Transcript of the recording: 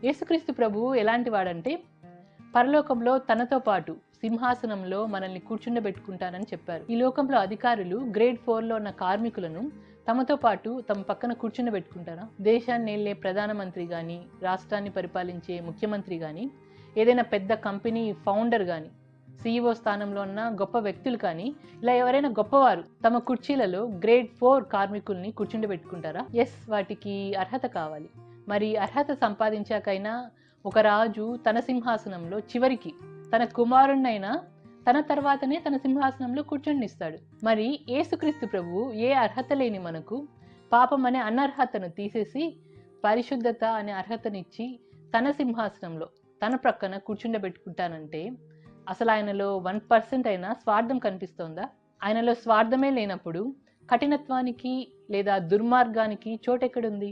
యేసుక్రీస్తు ప్రభువు ఎలాంటి వాడంటే పరలోకంలో తనతో పాటు సింహాసనంలో మనల్ని కూర్చుండబెట్టుకుంటానని చెప్పారు. ఈ లోకంలో అధికారులు గ్రేడ్ 4లో ఉన్న కార్మికులను తమతో పాటు తమ పక్కన కూర్చుండబెట్టుకుంటారా? దేశాన్ని ఏళ్లే ప్రధానమంత్రి కానీ, రాష్ట్రాన్ని పరిపాలించే ముఖ్యమంత్రి కానీ, ఏదైనా పెద్ద కంపెనీ ఫౌండర్ కానీ, CEO స్థానంలో ఉన్న గొప్ప వ్యక్తులు కానీ, ఇలా ఎవరైనా గొప్పవారు తమ కుర్చీలలో గ్రేడ్ 4 కార్మికుల్ని కూర్చుండబెట్టుకుంటారా? ఎస్, వాటికి అర్హత కావాలి. మరి అర్హత సంపాదించాకైనా ఒక రాజు తన సింహాసనంలో చివరికి తన కుమారుణ్ణైనా తన తర్వాతనే తన సింహాసనంలో కూర్చొనిస్తాడు. మరి యేసుక్రీస్తు ప్రభువు ఏ అర్హత లేని మనకు పాపం అనే అనర్హతను తీసేసి పరిశుద్ధత అనే అర్హతనిచ్చి తన సింహాసనంలో తన ప్రక్కన కూర్చుండబెట్టుకుంటానంటే అసలు ఆయనలో 1% అయినా స్వార్థం కనిపిస్తోందా? ఆయనలో స్వార్థమే లేనప్పుడు కఠినత్వానికి లేదా దుర్మార్గానికి చోటెక్కడుంది?